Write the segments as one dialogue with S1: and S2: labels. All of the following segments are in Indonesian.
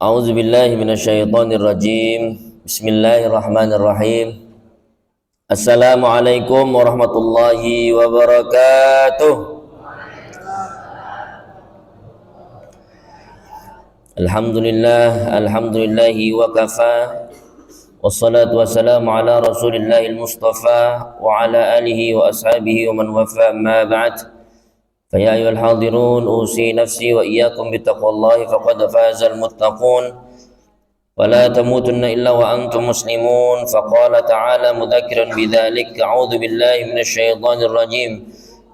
S1: A'udzu billahi minasyaitonir rajim. Bismillahirrahmanirrahim. Assalamualaikum warahmatullahi wabarakatuh. Alhamdulillahi wa kafa. Wassalatu wassalamu ala Rasulillahil Mustafa wa ala alihi wa ashabihi wa man wafa, amma ba'd. فيا أيها الحاضرون أوصي نفسي وإياكم بتقوى الله فقد فاز المتقون ولا تموتن إلا وأنتم مسلمون. فقال تعالى مذكرا بذلك: أعوذ بالله من الشيطان الرجيم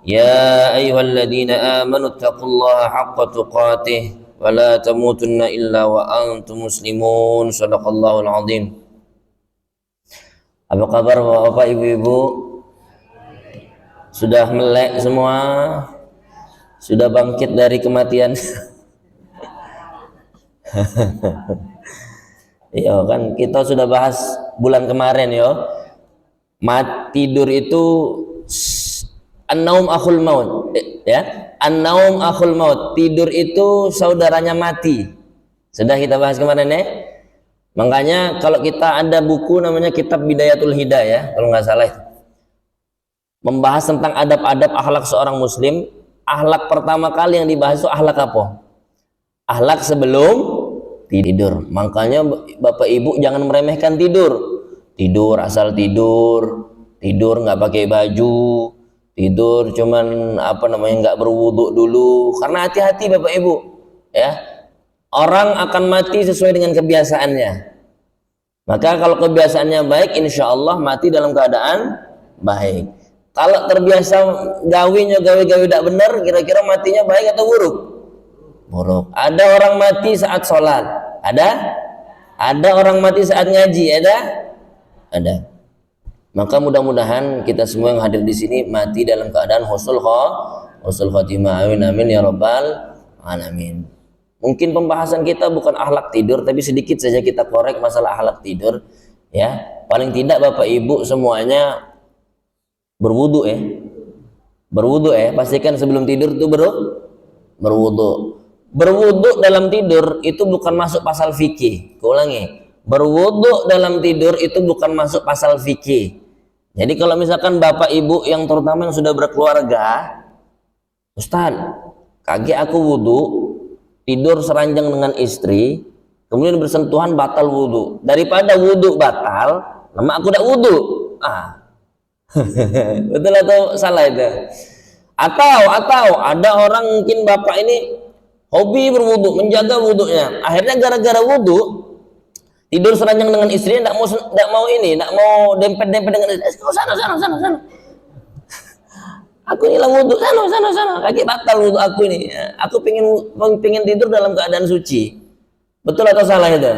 S1: يا أيها الذين آمنوا اتقوا الله حق تقاته ولا تموتن إلا وأنتم مسلمون. صدق الله العظيم. Apa kabar Bapak Ibu-ibu? Sudah melek semua? Sudah bangkit dari kematian? Iya kan, kita sudah bahas bulan kemarin yo. Tidur itu an-naum akhul maut, ya. An-naum akhul maut, tidur itu saudaranya mati. Sudah kita bahas kemarin ya. Makanya kalau kita ada buku namanya Kitab Bidayatul Hidayah, kalau nggak salah, membahas tentang adab-adab akhlak seorang muslim. Akhlak pertama kali yang dibahas itu akhlak apa? Akhlak sebelum tidur. Makanya Bapak Ibu jangan meremehkan tidur. Tidur asal tidur, tidur nggak pakai baju, tidur cuman nggak berwudu dulu. Karena hati-hati Bapak Ibu, ya. Orang akan mati sesuai dengan kebiasaannya. Maka kalau kebiasaannya baik, insya Allah mati dalam keadaan baik. Kalau terbiasa gawe tidak benar, kira-kira matinya baik atau buruk? Buruk. Ada orang mati saat sholat, ada orang mati saat ngaji, ada. Maka mudah-mudahan kita semua yang hadir di sini mati dalam keadaan husnul khotimah. Amin amin ya rabbal alamin. Mungkin pembahasan kita bukan akhlak tidur, tapi sedikit saja kita korek masalah akhlak tidur, ya. Paling tidak Bapak Ibu semuanya berwudu ya, pastikan sebelum tidur itu berwudu. Berwudu dalam tidur itu bukan masuk pasal fikih. Kuulangi, berwudu dalam tidur itu bukan masuk pasal fikih. Jadi kalau misalkan Bapak Ibu yang terutama yang sudah berkeluarga, Ustaz, kaki aku wudu, tidur seranjang dengan istri, kemudian bersentuhan batal wudu. Daripada wudu batal, lama aku udah wudu. Betul atau salah itu? Atau ada orang mungkin bapak ini hobi berwudu, menjaga wudunya. Akhirnya gara-gara wudu tidur seranjang dengan istrinya, tidak mau dempet-dempet dengan istri. Sana. Aku hilang wudu, sana. Kaki batal wudu aku ini. Aku pengen tidur dalam keadaan suci. Betul atau salah itu?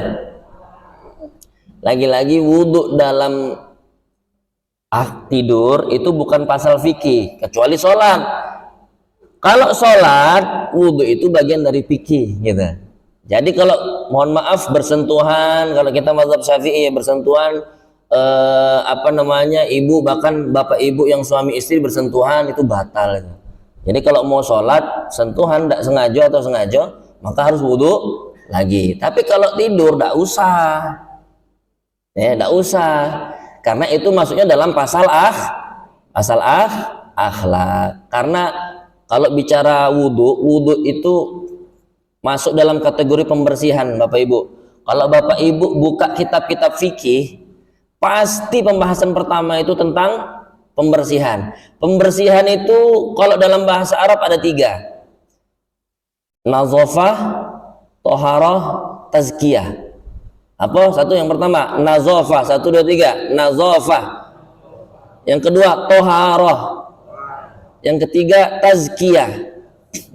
S1: Lagi-lagi wudu dalam tidur itu bukan pasal fikih, kecuali sholat. Kalau sholat, wudhu itu bagian dari fikih, gitu. Jadi kalau mohon maaf bersentuhan, kalau kita mazhab Syafi'i bersentuhan, ibu bahkan bapak ibu yang suami istri bersentuhan itu batal. Gitu. Jadi kalau mau sholat sentuhan tidak sengaja atau sengaja, maka harus wudhu lagi. Tapi kalau tidur tidak usah, tidak usah. Karena itu masuknya dalam pasal akhlak. Karena kalau bicara wudu itu masuk dalam kategori pembersihan Bapak Ibu. Kalau Bapak Ibu buka kitab-kitab fikih, pasti pembahasan pertama itu tentang pembersihan. Pembersihan itu kalau dalam bahasa Arab ada 3. Nazafah, toharah, tazkiyah. Apa? Satu, yang pertama nazafah, 1 2 3, nazafah. Yang kedua toharah. Yang ketiga tazkiyah.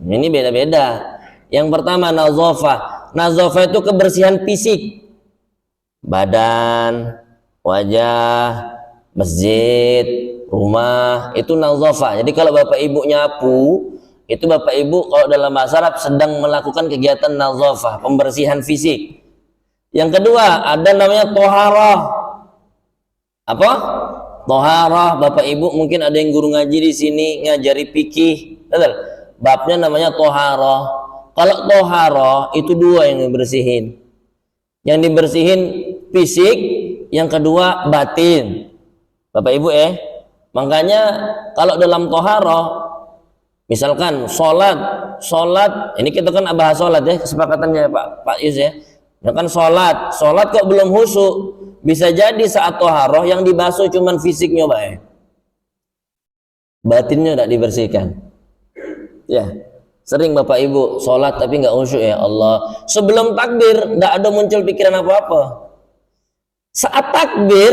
S1: Ini beda-beda. Yang pertama nazafah. Nazafah itu kebersihan fisik, badan, wajah, masjid, rumah, itu nazafah. Jadi kalau Bapak Ibu nyapu, itu Bapak Ibu kalau dalam bahasa Arab sedang melakukan kegiatan nazafah, pembersihan fisik. Yang kedua ada namanya toharah. Apa? Toharah. Bapak Ibu mungkin ada yang guru ngaji di sini ngajari fikih, betul? Babnya namanya toharah. Kalau toharah itu 2 yang dibersihin. Yang dibersihin fisik, yang kedua batin. Bapak Ibu makanya kalau dalam toharoh, misalkan sholat, ini kita kan bahas sholat kesepakatannya Pak Yus Misalkan sholat kok belum khusyuk, bisa jadi saat toharoh yang dibasuh cuman fisiknya batinnya tidak dibersihkan. Ya, sering Bapak Ibu sholat tapi nggak khusyuk Allah. Sebelum takbir tidak ada muncul pikiran apa-apa. Saat takbir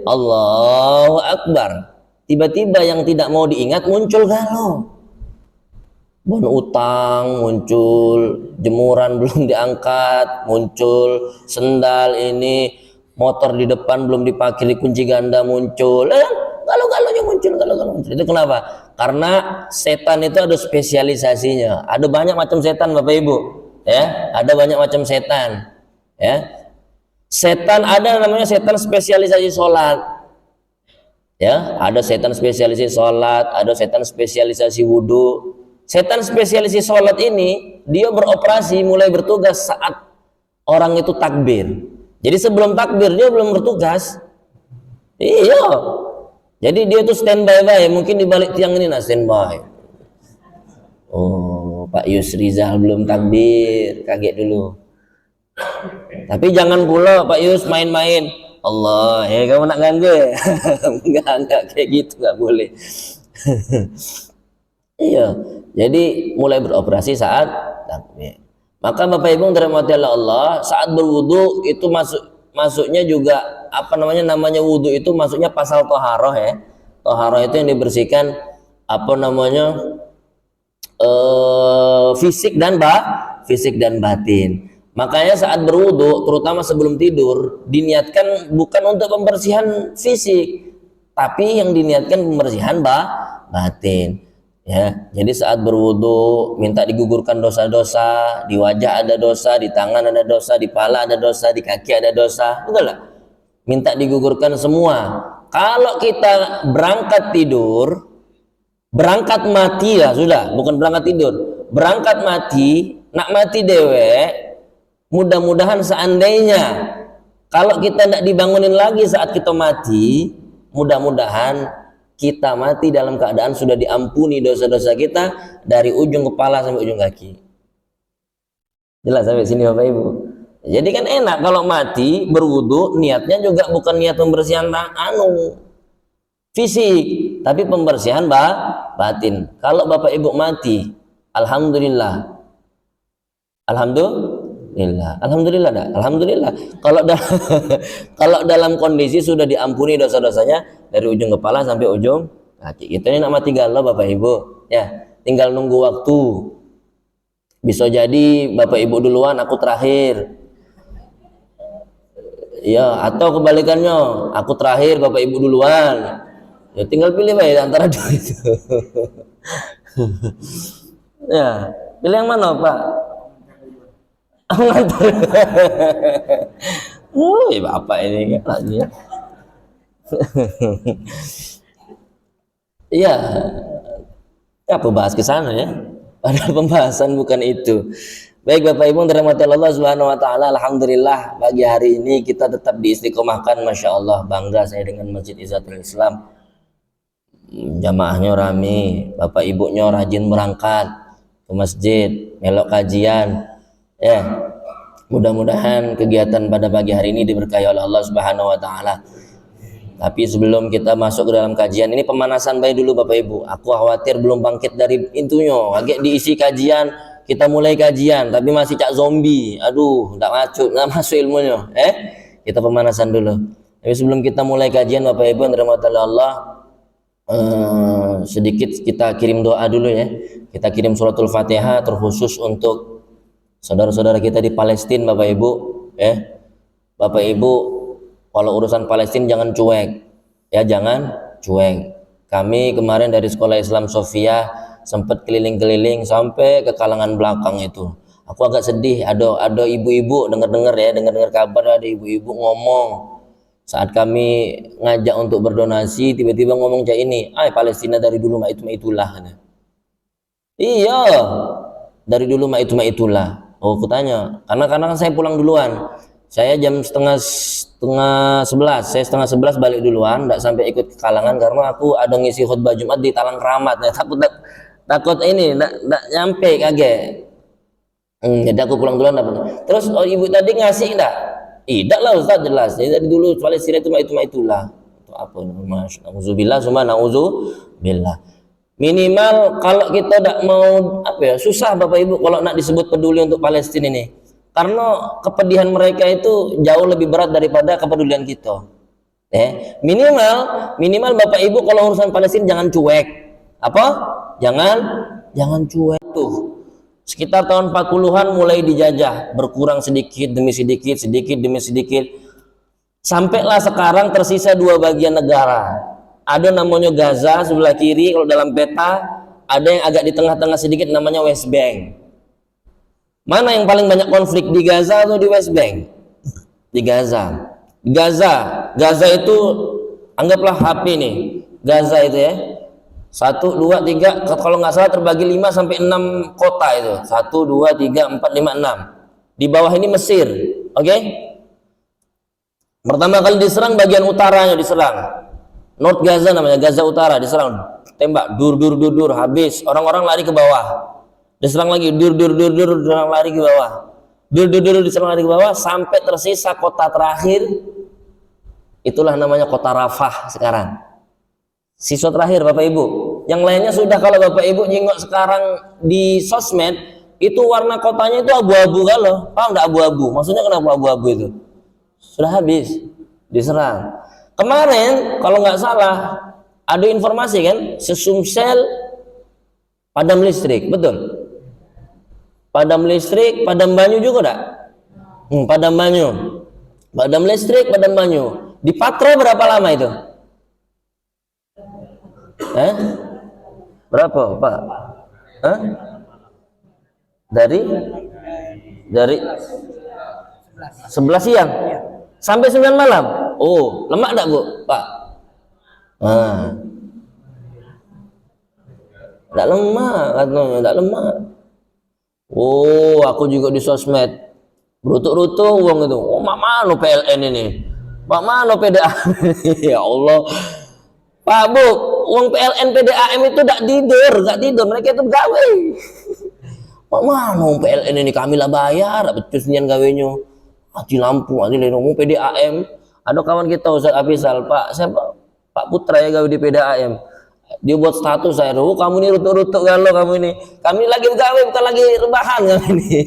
S1: Allahu Akbar, tiba-tiba yang tidak mau diingat muncul galau. Bon utang muncul, jemuran belum diangkat muncul, sendal ini, motor di depan belum dipakai kunci ganda muncul, galau-galaunya muncul. Itu kenapa? Karena setan itu ada spesialisasinya. Ada banyak macam setan Bapak Ibu, ada banyak macam setan, Setan ada namanya setan spesialisasi sholat, ada setan spesialisasi sholat, ada setan spesialisasi wudhu. Setan spesialisasi sholat ini dia beroperasi mulai bertugas saat orang itu takbir. Jadi sebelum takbir dia belum bertugas. Iya. Jadi dia tuh standby, mungkin di balik tiang ini standby. Oh, Pak Yusrizal belum takbir, kaget dulu. Tapi jangan pula Pak Yus main-main. Allah, kamu nak ganggu enggak kayak gitu, enggak boleh. Iya, jadi mulai beroperasi saat takbir. Maka Bapak Ibu dirahmati Allah, saat berwudu itu masuknya juga namanya wudu itu masuknya pasal toharoh Toharoh itu yang dibersihkan fisik dan batin. Makanya saat berwudu, terutama sebelum tidur, diniatkan bukan untuk pembersihan fisik, tapi yang diniatkan pembersihan batin. Jadi saat berwudu minta digugurkan dosa-dosa, di wajah ada dosa, di tangan ada dosa, di pala ada dosa, di kaki ada dosa, betul lah. Minta digugurkan semua. Kalau kita berangkat tidur, berangkat mati lah sudah, bukan berangkat tidur, berangkat mati, nak mati dewe. Mudah-mudahan seandainya kalau kita tidak dibangunin lagi saat kita mati, mudah-mudahan kita mati dalam keadaan sudah diampuni dosa-dosa kita dari ujung kepala sampai ujung kaki. Jelas sampai sini Bapak Ibu? Jadi kan enak kalau mati berwudu, niatnya juga bukan niat pembersihan fisik, tapi pembersihan batin. Kalau Bapak Ibu mati, alhamdulillah. Kalau dalam kondisi sudah diampuni dosa-dosanya dari ujung kepala sampai ujung kaki. Kita ini nak mati galau Bapak Ibu, tinggal nunggu waktu. Bisa jadi Bapak Ibu duluan, aku terakhir. Atau kebalikannya, aku terakhir, Bapak Ibu duluan. Tinggal pilih antara dua itu. Pilih yang mana Pak? Bapak ini kan lagi apa bahas ke sana padahal pembahasan bukan itu. Baik Bapak Ibu dirahmati Allah Subhanahu wa taala, alhamdulillah pagi hari ini kita tetap diistiqomahkan. Masya Allah, bangga saya dengan Masjid Izzatul Islam. Jamaahnya rame, Bapak Ibunya rajin berangkat ke masjid, melok kajian. Mudah-mudahan kegiatan pada pagi hari ini diberkahi oleh Allah Subhanahu wa taala. Tapi sebelum kita masuk ke dalam kajian ini, pemanasan baik dulu Bapak Ibu. Aku khawatir belum bangkit dari intunya. Agak diisi kajian, kita mulai kajian tapi masih cak zombie. Aduh, enggak masuk ilmunya. Kita pemanasan dulu. Tapi sebelum kita mulai kajian Bapak Ibu yang dirahmati Allah, sedikit kita kirim doa dulu Kita kirim suratul Fatihah terkhusus untuk saudara-saudara kita di Palestina Bapak Ibu. Bapak Ibu kalau urusan Palestina jangan cuek, jangan cuek. Kami kemarin dari Sekolah Islam Sofia sempat keliling-keliling sampai ke kalangan belakang itu. Aku agak sedih, ada ibu-ibu dengar kabar ada ibu-ibu ngomong saat kami ngajak untuk berdonasi, tiba-tiba ngomong kayak ini, Palestina dari dulu itulah. Iya, dari dulu itulah. Oh, aku tanya, karena saya pulang duluan. Saya jam setengah 11, saya setengah 11 balik duluan, nggak sampai ikut ke kalangan karena aku ada ngisi khutbah Jumat di Talang Keramat, ya, takut ini nggak nyampe kaget. Jadi aku pulang duluan dapat. Terus oh, ibu tadi ngasih enggak? Tidak lah Ustaz, jelas. Jadi dari dulu Palestina itu itulah. Itu apa namanya? Nauzubillah summa nauzubillah. Minimal kalau kita tidak mau apa ya, susah Bapak Ibu kalau nak disebut peduli untuk Palestina ini. Karena kepedihan mereka itu jauh lebih berat daripada kepedulian kita. Minimal Bapak Ibu kalau urusan Palestina jangan cuek. Apa? Jangan cuek tuh. Sekitar tahun 40-an mulai dijajah, berkurang sedikit demi sedikit demi sedikit. Sampailah sekarang tersisa dua bagian negara. Ada namanya Gaza sebelah kiri kalau dalam peta, ada yang agak di tengah-tengah sedikit namanya West Bank. Mana yang paling banyak konflik, di Gaza atau di West Bank? Di Gaza. Gaza itu anggaplah HP nih. Gaza itu ya. 1, 2, 3, kalau nggak salah terbagi 5 sampai 6 kota itu. 1, 2, 3, 4, 5, 6. Di bawah ini Mesir, oke? Pertama kali diserang bagian utaranya diserang. North Gaza namanya, Gaza Utara diserang. Tembak, dur, habis. Orang-orang lari ke bawah. Diserang lagi, dur, diserang lari ke bawah. Dur, diserang lari ke bawah sampai tersisa kota terakhir. Itulah namanya kota Rafah sekarang. Siswa terakhir Bapak Ibu. Yang lainnya sudah, kalau Bapak Ibu nyingok sekarang di sosmed itu warna kotanya itu abu-abu kalau. Paham enggak abu-abu? Maksudnya kenapa abu-abu itu? Sudah habis diserang. Kemarin kalau nggak salah ada informasi kan, Sesumsel padam listrik, betul? Padam listrik, padam banyu juga enggak? Padam banyu. Padam listrik, padam banyu. Di Patra berapa lama itu? Berapa Pak? Dari 11 siang sampai 9 malam. Oh, lemak enggak Bu, Pak? Enggak lemak katanya, enggak lemak. Oh, aku juga di sosmed berutuk-rutuk uang itu. Oh, mak mana PLN ini? Mak mana PDAM? Ya Allah. Pak Bu, uang PLN PDAM itu gak tidur, mereka itu gawe. Mak mana uang PLN ini, kami lah bayar, betul senian gawenya. Mati lampu, mati ngomong PDAM. Ada kawan kita Ustaz Afisal, Pak Putra ya gawe di PDAM. Dia buat status saya, oh kamu ini rutuk-rutuk galau kamu ini. Kami lagi gawe, bukan lagi rebahan kami ini.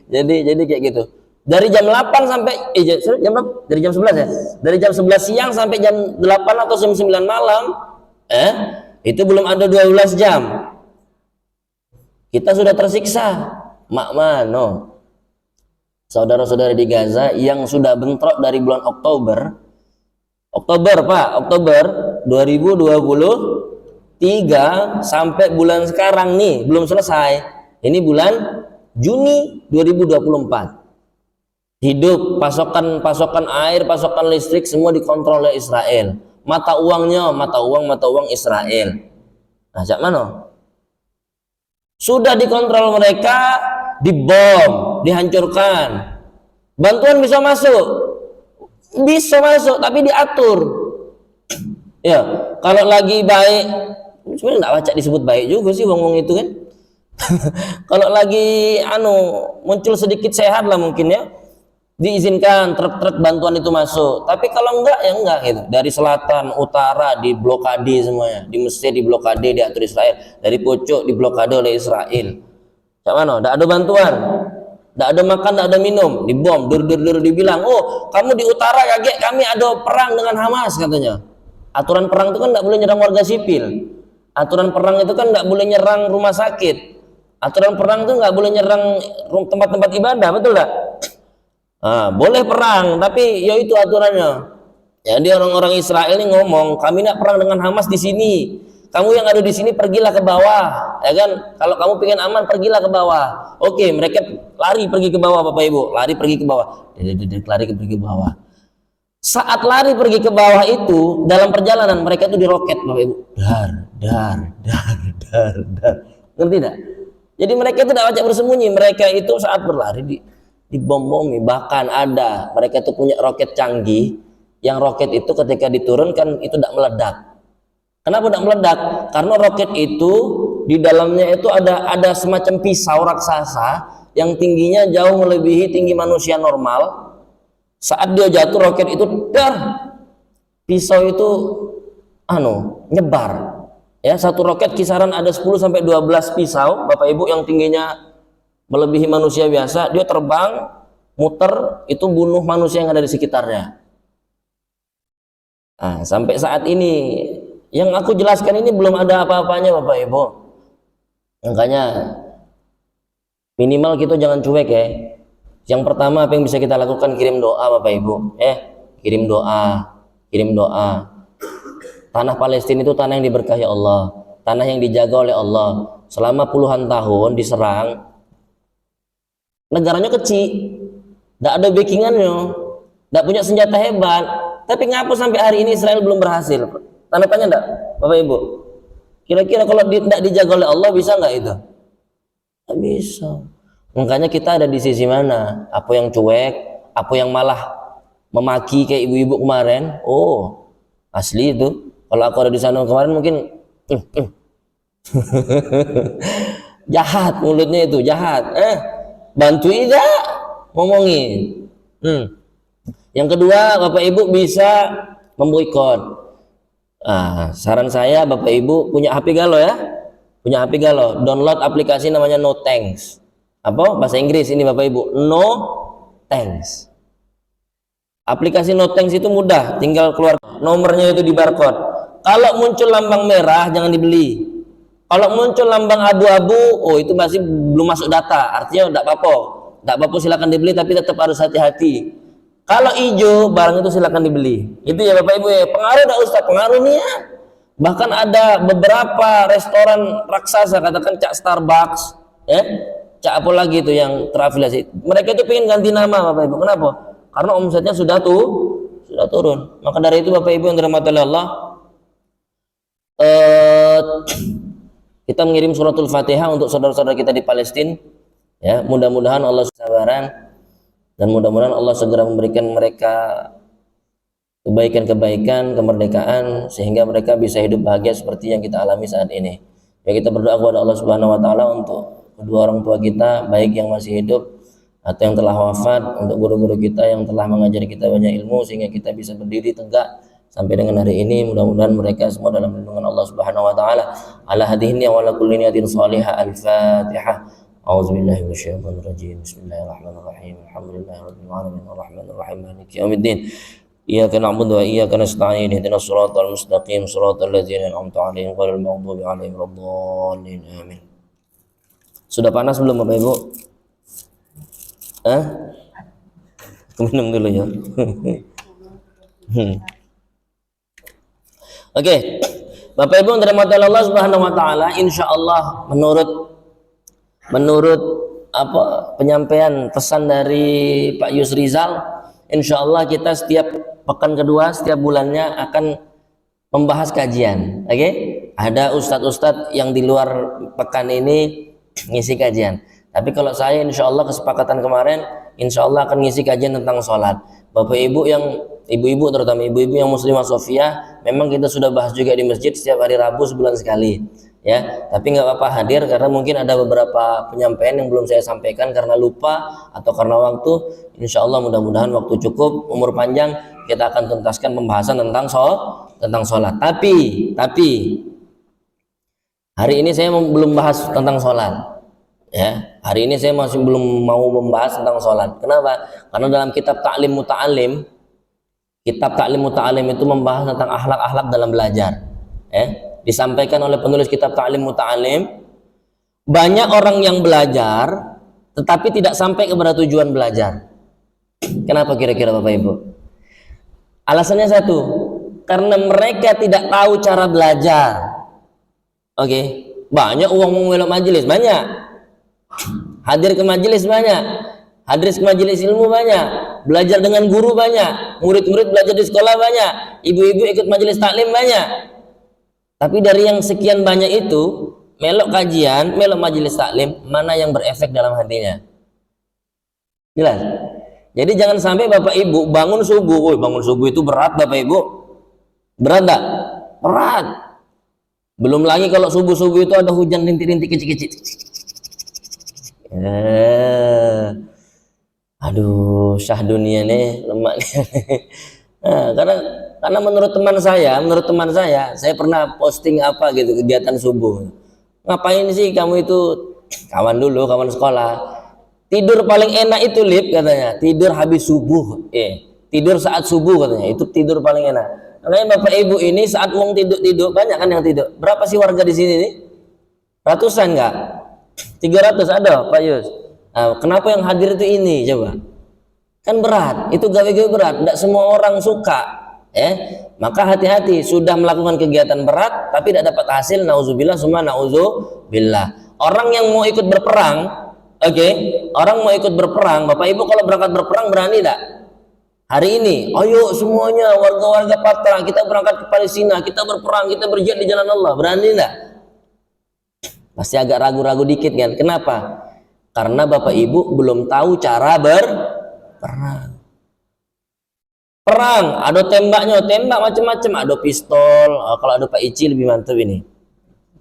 S1: Jadi kayak gitu. Dari jam 8 sampai jam berapa? Dari jam 11 ya? Dari jam 11 siang sampai jam 8 atau jam 9 malam, itu belum ada 12 jam. Kita sudah tersiksa. Mak mano. Saudara-saudara di Gaza yang sudah bentrok dari bulan Oktober 2023 sampai bulan sekarang nih, belum selesai. Ini bulan Juni 2024. Hidup, pasokan air, pasokan listrik semua dikontrol oleh Israel. Mata uang Israel. Nah, cak mana? Sudah dikontrol mereka, dibom, dihancurkan. Bantuan bisa masuk, tapi diatur. Ya, kalau lagi baik, sebenarnya nggak baca disebut baik juga sih ngomong itu kan. Kalau lagi muncul sedikit sehat lah mungkin ya. Diizinkan truk-truk bantuan itu masuk, tapi kalau enggak ya enggak gitu. Dari selatan, utara diblokade semuanya, di Mesir diblokade, diatur Israel, dari pucuk diblokade oleh Israel. Cak mana? Enggak ada bantuan, enggak ada makan, enggak ada minum, dibom, dibilang, oh kamu di utara kaget, kami ada perang dengan Hamas katanya. Aturan perang itu kan enggak boleh nyerang warga sipil. Aturan perang itu kan enggak boleh nyerang rumah sakit. Aturan perang itu enggak boleh nyerang tempat-tempat ibadah, betul enggak? Boleh perang, tapi ya itu aturannya. Jadi orang-orang Israel ini ngomong, kami nak perang dengan Hamas di sini. Kamu yang ada di sini pergilah ke bawah, ya kan? Kalau kamu pengen aman, pergilah ke bawah. Oke, mereka lari pergi ke bawah, Bapak Ibu, lari pergi ke bawah. Lari pergi ke bawah. Saat lari pergi ke bawah itu, dalam perjalanan mereka itu diroket, Bapak Ibu. Dar. Ngerti enggak? Jadi mereka itu tidak wajib bersembunyi. Mereka itu saat berlari dibom-bomi. Bahkan ada mereka itu punya roket canggih, yang roket itu ketika diturunkan itu tidak meledak. Kenapa tidak meledak? Karena roket itu di dalamnya itu ada semacam pisau raksasa yang tingginya jauh melebihi tinggi manusia normal. Saat dia jatuh roket itu pisau itu nyebar. Ya, satu roket kisaran ada 10 sampai 12 pisau, Bapak Ibu, yang tingginya melebihi manusia biasa. Dia terbang, muter, itu bunuh manusia yang ada di sekitarnya. Nah, sampai saat ini yang aku jelaskan ini belum ada apa-apanya, Bapak Ibu. Makanya minimal kita jangan cuek ya. Yang pertama apa yang bisa kita lakukan, kirim doa, Bapak Ibu. Kirim doa. Tanah Palestina itu tanah yang diberkahi Allah, tanah yang dijaga oleh Allah. Selama puluhan tahun diserang, negaranya kecil, tidak ada backingannya, tidak punya senjata hebat. Tapi ngapa sampai hari ini Israel belum berhasil? Tanda tanya enggak, Bapak Ibu? Kira-kira kalau tidak dijaga oleh Allah bisa nggak itu? Nggak bisa. Makanya kita ada di sisi mana? Apa yang cuek? Apa yang malah memaki kayak ibu-ibu kemarin? Oh, asli itu. Kalau aku ada di sana kemarin mungkin jahat mulutnya itu, jahat. Bantu tidak ngomongin. Yang kedua, Bapak Ibu bisa memboikot. Saran saya, Bapak Ibu punya HP Galo ya, punya HP Galo, download aplikasi namanya No Thanks. Apa bahasa Inggris ini Bapak Ibu? No Thanks. Aplikasi No Thanks itu mudah, tinggal keluar nomornya itu di barcode. Kalau muncul lambang merah jangan dibeli. Kalau muncul lambang abu-abu, itu masih belum masuk data, artinya tidak apa-apa, silakan dibeli, tapi tetap harus hati-hati. Kalau hijau, barang itu silakan dibeli. Itu ya Bapak Ibu ya. Pengaruh ada Ustaz, pengaruh niat. Bahkan ada beberapa restoran raksasa, katakan Cak Starbucks, Cak apa lagi itu yang terafiliasi. Mereka itu pengen ganti nama, Bapak Ibu. Kenapa? Karena omsetnya sudah turun. Maka dari itu Bapak Ibu yang dirahmati Allah, kita mengirim suratul Fatihah untuk saudara-saudara kita di Palestina. Ya, mudah-mudahan Allah kesabaran dan mudah-mudahan Allah segera memberikan mereka kebaikan-kebaikan, kemerdekaan, sehingga mereka bisa hidup bahagia seperti yang kita alami saat ini. Ya, kita berdoa kepada Allah Subhanahu wa taala untuk kedua orang tua kita, baik yang masih hidup atau yang telah wafat, untuk guru-guru kita yang telah mengajari kita banyak ilmu sehingga kita bisa berdiri tegak sampai dengan hari ini. Mudah-mudahan mereka semua dalam lindungan Allah Subhanahu wa taala. Ala hadhihi wa ala kulli niyatin shalihah. Al-Fatihah. A'udzubillahi minasyaitonir rajim. Bismillahirrahmanirrahim. Alhamdulillahirabbil alamin arrahmanir rahim maliki yaumiddin. Iyyaka na'budu wa iyyaka nasta'in. Ihdinas siratal mustaqim, siratal ladzina an'amta 'alaihim ghairil maghdubi 'alaihim waladdallin. Amin. Sudah panas belum Bapak Ibu? Minum dulu ya. Oke, Bapak Ibu yang dirahmati Allah Subhanahu wa taala, insyaallah menurut penyampaian pesan dari Pak Yusrizal, insyaallah kita setiap pekan kedua setiap bulannya akan membahas kajian. Oke? Ada ustadz-ustadz yang di luar pekan ini ngisi kajian. Tapi kalau saya insyaallah kesepakatan kemarin insyaallah akan ngisi kajian tentang sholat. Bapak Ibu yang ibu-ibu, terutama ibu-ibu yang muslimah Sofia, memang kita sudah bahas juga di masjid setiap hari Rabu sebulan sekali, ya. Tapi nggak apa-apa hadir karena mungkin ada beberapa penyampaian yang belum saya sampaikan karena lupa atau karena waktu. Insya Allah mudah-mudahan waktu cukup, umur panjang, kita akan tuntaskan pembahasan tentang sholat. Tapi hari ini saya belum bahas tentang sholat. Ya, hari ini saya masih belum mau membahas tentang sholat. Kenapa? Karena dalam kitab Ta'lim Muta'alim, itu membahas tentang akhlak-akhlak dalam belajar. Disampaikan oleh penulis kitab Ta'lim Muta'alim, banyak orang yang belajar tetapi tidak sampai kepada tujuan belajar. Kenapa kira-kira Bapak Ibu? Alasannya satu, karena mereka tidak tahu cara belajar. Oke, banyak uang mengelok majelis, banyak. Hadir ke majelis banyak, hadir ke majelis ilmu banyak, belajar dengan guru banyak, murid-murid belajar di sekolah banyak, ibu-ibu ikut majelis taklim banyak. Tapi dari yang sekian banyak itu, melok kajian, melok majelis taklim, mana yang berefek dalam hatinya? Jelas? Jadi jangan sampai Bapak Ibu bangun subuh, bangun subuh itu berat Bapak Ibu. Berat tak? Berat. Belum lagi kalau subuh-subuh itu ada hujan rintik-rintik kecil-kecil. Aduh, syah dunia nih, lemak nih. Nah, karena menurut teman saya pernah posting apa gitu kegiatan subuh. Ngapain sih kamu itu, kawan sekolah. Tidur paling enak itu Lip katanya, tidur habis subuh. Tidur saat subuh katanya, itu tidur paling enak. Makanya Bapak Ibu ini saat uang tidur banyak kan yang tidur. Berapa sih warga di sini nih? Ratusan enggak? 300 ada Pak Yus. Nah, kenapa yang hadir itu ini coba? Kan berat, itu gawe-gawe berat, tidak semua orang suka. Maka hati-hati, sudah melakukan kegiatan berat tapi tidak dapat hasil, nauzubillah summa nauzubillah. Orang yang mau ikut berperang, orang mau ikut berperang, Bapak Ibu kalau berangkat berperang berani tidak? Hari ini, ayo semuanya warga-warga Patra, kita berangkat ke Palestina, kita berperang, kita berjihad di jalan Allah, berani tidak? Pasti agak ragu-ragu dikit kan? Kenapa? Karena Bapak Ibu belum tahu cara berperang. Perang, ada tembak macam-macam, ada pistol. Kalau ada Pak Ici lebih mantap ini.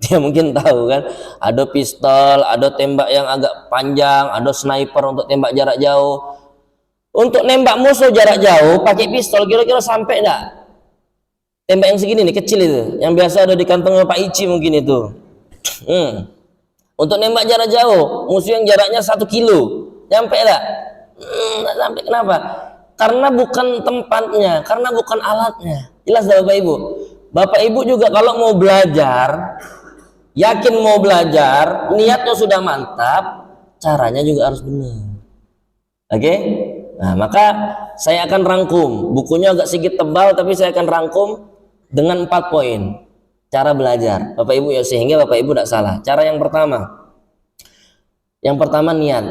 S1: Dia mungkin tahu kan, ada pistol, ada tembak yang agak panjang, ada sniper untuk tembak jarak jauh. Untuk nembak musuh jarak jauh pakai pistol kira-kira sampai enggak? Tembak yang segini nih, kecil itu, yang biasa ada di kantongnya Pak Ici mungkin itu. Untuk nembak jarak jauh, musuh yang jaraknya 1 kilo, nyampe enggak? Nggak sampai. Kenapa? Karena bukan tempatnya, karena bukan alatnya. Jelas Bapak Ibu. Bapak Ibu juga kalau mau belajar, yakin mau belajar, niatnya sudah mantap, caranya juga harus benar. Nah, maka saya akan rangkum, bukunya agak sedikit tebal tapi saya akan rangkum dengan 4 poin cara belajar Bapak Ibu ya, sehingga Bapak Ibu tidak salah. Cara yang pertama niat.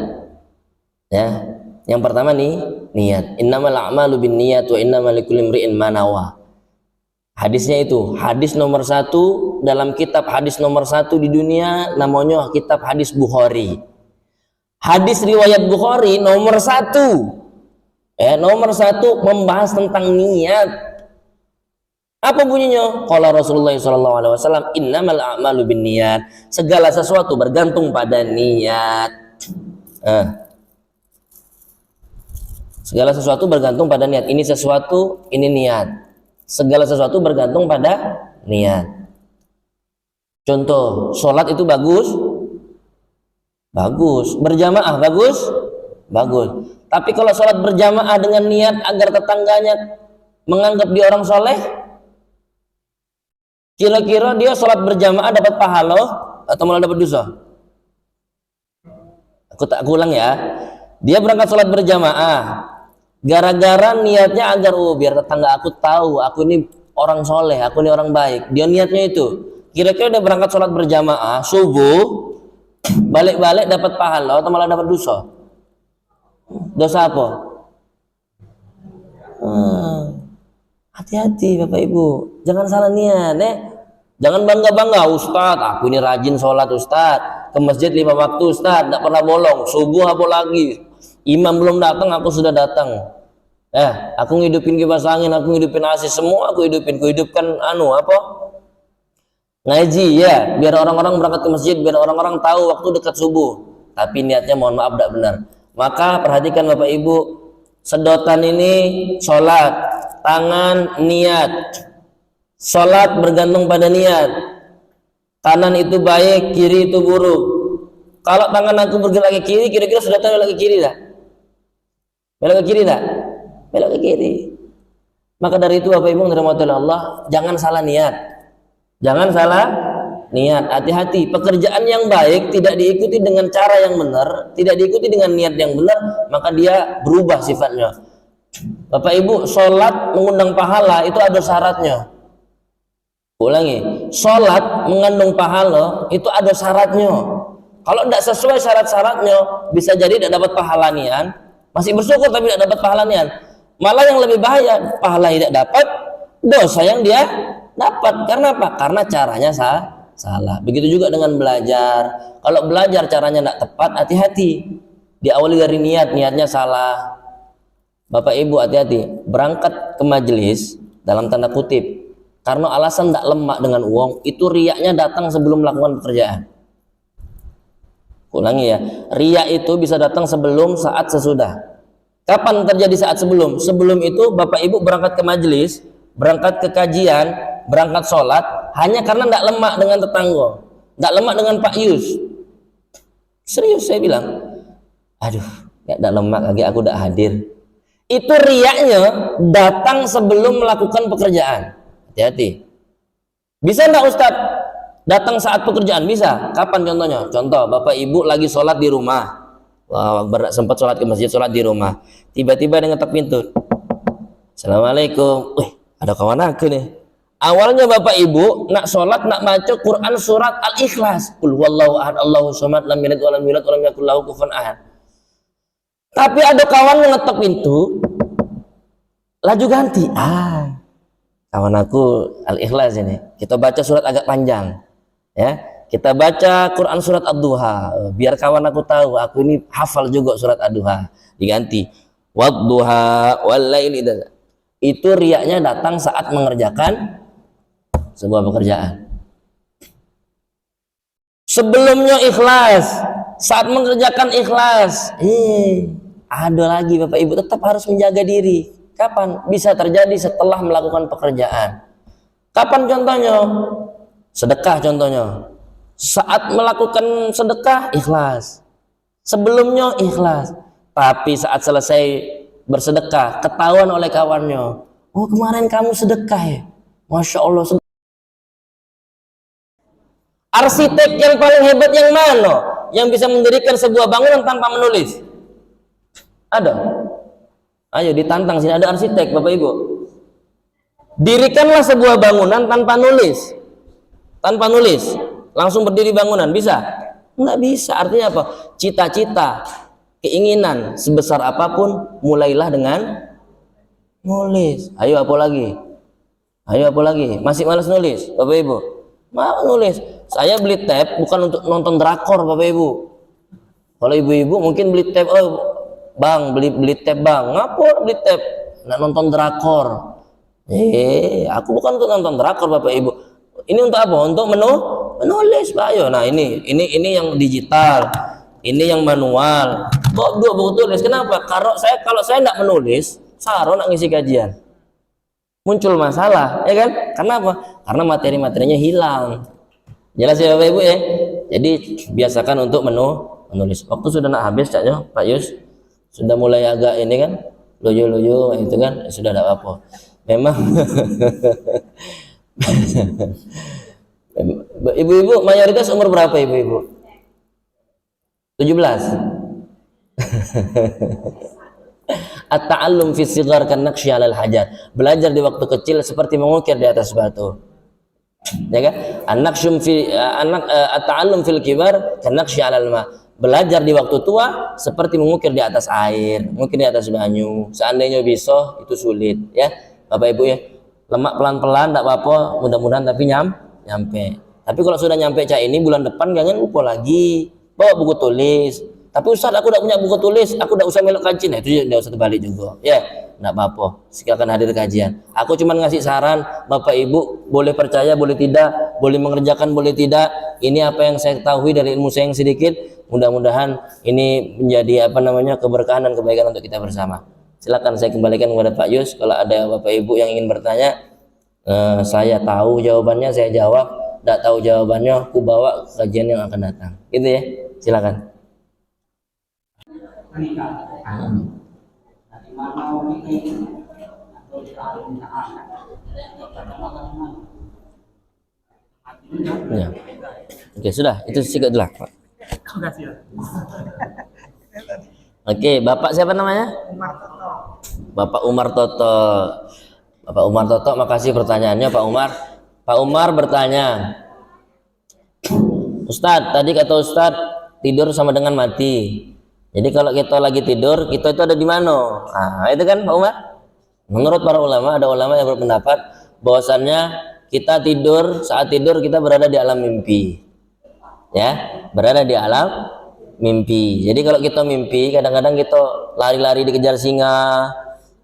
S1: Yang pertama niat. Innamal a'malu binniyat wa innamal likulli imri'in ma nawa. Hadisnya itu, hadis nomor 1 dalam kitab hadis nomor 1 di dunia, namanya kitab hadis Bukhari. Hadis riwayat Bukhari nomor 1. Nomor 1 membahas tentang niat. Apa bunyinya? Qala Rasulullah SAW, innamal a'malu binniyat. Segala sesuatu bergantung pada niat. Segala sesuatu bergantung pada niat. Ini sesuatu, ini niat. Segala sesuatu bergantung pada niat. Contoh, sholat itu bagus. Berjamaah bagus. Tapi kalau sholat berjamaah dengan niat agar tetangganya menganggap dia orang soleh, kira-kira dia sholat berjamaah dapat pahala atau malah dapat dosa? Aku ulang ya. Dia berangkat sholat berjamaah gara-gara niatnya agar biar tetangga aku tahu aku ini orang soleh, aku ini orang baik. Dia niatnya itu. Kira-kira dia berangkat sholat berjamaah subuh, balik-balik dapat pahala atau malah dapat dosa? Dosa apa? Hati-hati Bapak Ibu, jangan salah niat. Jangan bangga-bangga, Ustadz aku ini rajin sholat Ustadz, ke masjid 5 waktu Ustadz, tidak pernah bolong, subuh apa lagi, imam belum datang aku sudah datang. Aku ngidupin kipas angin, aku ngidupin AC, semua aku hidupkan ngaji ya, biar orang-orang berangkat ke masjid, biar orang-orang tahu waktu dekat subuh. Tapi niatnya mohon maaf tidak benar. Maka perhatikan Bapak Ibu, sedotan ini sholat, tangan niat. Sholat bergantung pada niat. Kanan itu baik, kiri itu buruk. Kalau tangan aku bergerak ke kiri, kira-kira sedotan belok ke kiri tak? Belok ke kiri tak? Belok ke kiri. Maka dari itu Bapak Ibu yang dirahmati Allah, jangan salah niat. Jangan salah niat. Hati-hati, pekerjaan yang baik tidak diikuti dengan cara yang benar, tidak diikuti dengan niat yang benar, maka dia berubah sifatnya. Bapak Ibu, sholat mengundang pahala itu ada syaratnya. Ulangi, sholat mengandung pahala itu ada syaratnya. Kalau tidak sesuai syarat-syaratnya, bisa jadi tidak dapat pahala niat. Masih bersyukur tapi tidak dapat pahala niat. Malah yang lebih bahaya, pahala tidak dapat, dosa yang dia dapat. Karena apa? Karena caranya salah. Begitu juga dengan belajar. Kalau belajar caranya tidak tepat, hati-hati. Diawali dari niatnya salah. Bapak Ibu hati-hati, berangkat ke majelis dalam tanda kutip karena alasan tidak lemak dengan uang, itu riaknya datang sebelum melakukan pekerjaan. Ulangi ya, riak itu bisa datang sebelum, saat, sesudah. Kapan terjadi saat sebelum? Sebelum itu Bapak Ibu berangkat ke majelis, berangkat ke kajian, berangkat sholat hanya karena tidak lemak dengan tetangga, tidak lemak dengan Pak Yus. Serius saya bilang, aduh, tidak lemak lagi, aku tidak hadir. Itu riaknya datang sebelum melakukan pekerjaan. Hati-hati. Bisa enggak Ustadz datang saat pekerjaan? Bisa. Kapan contohnya? Contoh, Bapak Ibu lagi sholat di rumah. Wah, sempat sholat ke masjid, sholat di rumah. Tiba-tiba dia ngetok pintu. Assalamualaikum. Wih, ada kawan aku nih. Awalnya Bapak Ibu nak sholat, nak baca Quran surat Al-Ikhlas. Qul huwallahu ahad, Allahu samad, lam yalid walam yulad walam yakul lahu kufuwan ahad. Tapi ada kawan yang ngetok pintu, laju ganti. Kawan aku Al-Ikhlas ini. Kita baca surat agak panjang, ya. Kita baca Quran surat Ad-Duha. Biar kawan aku tahu, aku ini hafal juga surat Ad-Duha. Diganti. Wad-duha wal-laili. Itu riaknya datang saat mengerjakan sebuah pekerjaan. Sebelumnya ikhlas, saat mengerjakan ikhlas. Ada lagi Bapak Ibu, tetap harus menjaga diri. Kapan? Bisa terjadi setelah melakukan pekerjaan. Kapan contohnya? Sedekah contohnya. Saat melakukan sedekah, ikhlas. Sebelumnya ikhlas. Tapi saat selesai bersedekah, ketahuan oleh kawannya. Oh, kemarin kamu sedekah ya? Masya Allah. Arsitek yang paling hebat yang mana? Yang bisa mendirikan sebuah bangunan tanpa menulis? Ada? Ayo ditantang, sini ada arsitek Bapak Ibu. Dirikanlah sebuah bangunan tanpa nulis. Tanpa nulis, langsung berdiri bangunan, bisa? Enggak bisa. Artinya apa? Cita-cita, keinginan sebesar apapun, mulailah dengan nulis. Ayo apa lagi? Ayo apa lagi? Masih malas nulis Bapak Ibu? Mau nulis. Saya beli tab bukan untuk nonton drakor Bapak Ibu. Kalau ibu-ibu mungkin beli tab, oh Bang, beli tab Bang. Ngapa beli tab? Nak nonton drakor. Aku bukan untuk nonton drakor Bapak Ibu. Ini untuk apa? Untuk menulis, Pak. Ayo, nah ini yang digital. Ini yang manual. Bawa dua buku tulis. Kenapa? Kalau saya tidak menulis, Saro nak ngisi kajian. Muncul masalah, ya kan? Kenapa? Karena materi-materinya hilang. Jelas ya Bapak Ibu ya? Jadi biasakan untuk menulis. Waktu sudah nak habis caknya Pak Yus. Sudah mulai agak ini kan, loyo-loyo itu kan, sudah tidak apa-apa. Memang ibu-ibu mayoritas umur berapa ibu-ibu? 17. At-ta'allum fi sighar kan naqsy 'alal hajar. Belajar di waktu kecil seperti mengukir di atas batu. Ya kan? An-naqsyum fi at-ta'allum fil kibar kan naqsy 'alal ma. Belajar di waktu tua seperti mengukir di atas air, mungkin di atas banyu. Seandainya bisa, itu sulit, ya Bapak Ibu ya. Lemak pelan-pelan, tidak apa-apa, mudah-mudahan tapi nyampe. Tapi kalau sudah nyampe cak ini bulan depan jangan lupa lagi bawa buku tulis. Tapi Ustaz, aku tidak punya buku tulis, aku tidak usah melok kajian. Nah, itu tidak usah terbalik juga, ya tidak apa-apa. Silakan hadir kajian. Aku cuma ngasih saran, Bapak Ibu boleh percaya, boleh tidak, boleh mengerjakan, boleh tidak. Ini apa yang saya ketahui dari ilmu saya yang sedikit. Mudah-mudahan ini menjadi keberkahan dan kebaikan untuk kita bersama. Silakan saya kembalikan kepada Pak Yus. Kalau ada Bapak Ibu yang ingin bertanya, saya tahu jawabannya, saya jawab. Tidak tahu jawabannya, aku bawa kajian yang akan datang. Gitu ya. Silakan. Ya. Oke, sudah. Itu singkat dulu, Pak. Oke, Bapak siapa namanya? Bapak Umar Toto. Bapak Umar Toto, makasih pertanyaannya Pak Umar. Pak Umar bertanya, Ustadz, tadi kata Ustadz tidur sama dengan mati. Jadi kalau kita lagi tidur, kita itu ada di mana? Nah, itu kan Pak Umar. Menurut para ulama, ada ulama yang berpendapat bahwasannya kita tidur, saat tidur kita berada di alam mimpi. Ya, berada di alam mimpi. Jadi kalau kita mimpi, kadang-kadang kita lari-lari dikejar singa,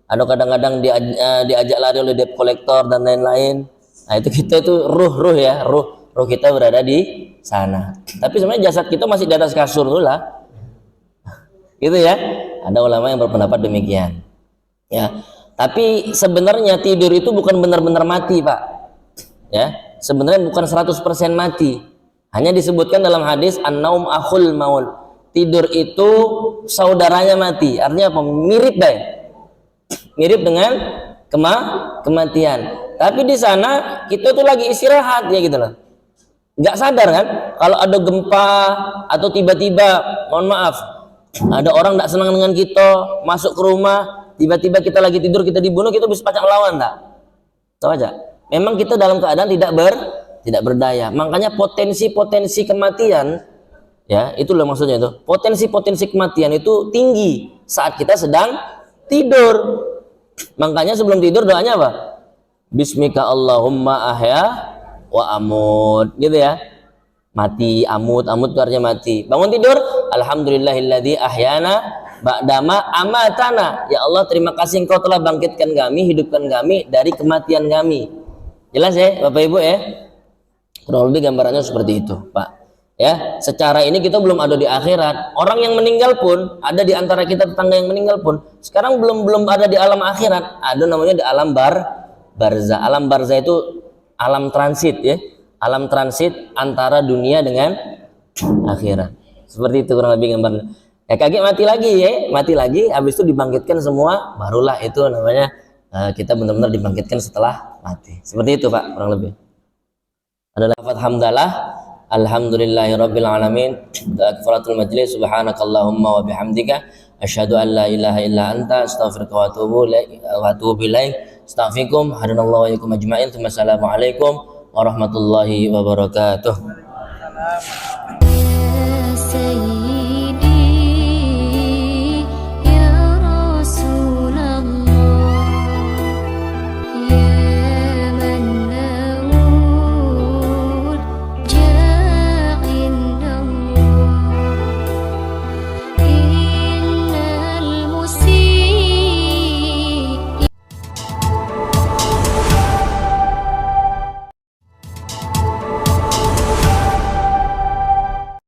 S1: atau kadang-kadang diajak lari oleh debt collector dan lain-lain. Nah itu kita itu ruh ya, ruh kita berada di sana. Tapi sebenarnya jasad kita masih di atas kasur tuh lah. Gitu ya. Ada ulama yang berpendapat demikian. Ya. Tapi sebenarnya tidur itu bukan benar-benar mati, Pak. Ya, sebenarnya bukan 100% mati. Hanya disebutkan dalam hadis an-naum akhul maut. Tidur itu saudaranya mati. Artinya apa? Mirip baik. Mirip dengan kematian. Tapi di sana kita tuh lagi istirahat ya gitu loh. Nggak sadar kan? Kalau ada gempa atau tiba-tiba, mohon maaf, ada orang nggak senang dengan kita masuk ke rumah, tiba-tiba kita lagi tidur, kita dibunuh, kita bisa pacak melawan nggak? Tahu aja. Memang kita dalam keadaan tidak berdaya. Makanya potensi kematian, ya itu loh maksudnya itu. Potensi kematian itu tinggi saat kita sedang tidur. Makanya sebelum tidur doanya apa? Bismika Allahumma ahya wa amut, gitu ya. Mati, amut itu artinya mati. Bangun tidur, alhamdulillahilladzi ahyana ba'dama amatana. Ya Allah, terima kasih Engkau telah bangkitkan kami, hidupkan kami dari kematian kami. Jelas ya, Bapak Ibu ya? Kurang lebih gambarannya seperti itu, Pak. Ya, secara ini kita belum ada di akhirat. Orang yang meninggal pun ada di antara kita, tetangga yang meninggal pun sekarang belum ada di alam akhirat. Ada namanya di alam barzah. Alam barzah itu alam transit ya. Alam transit antara dunia dengan akhirat. Seperti itu kurang lebih gambarannya. Ya kaget mati lagi, habis itu dibangkitkan semua, barulah itu namanya kita benar-benar dibangkitkan setelah mati. Seperti itu Pak, kurang lebih. Ada lafaz hamdalah, alhamdulillahirabbil alamin, kafaratul majlis, subhanakallahumma wa bihamdika, asyhadu an la ilaha illa anta, astaghfiruka wa atubu ilaik. Astaghfirukum, hadanallahu wa iyyakum ajma'in. Assalamualaikum warahmatullahi wabarakatuh.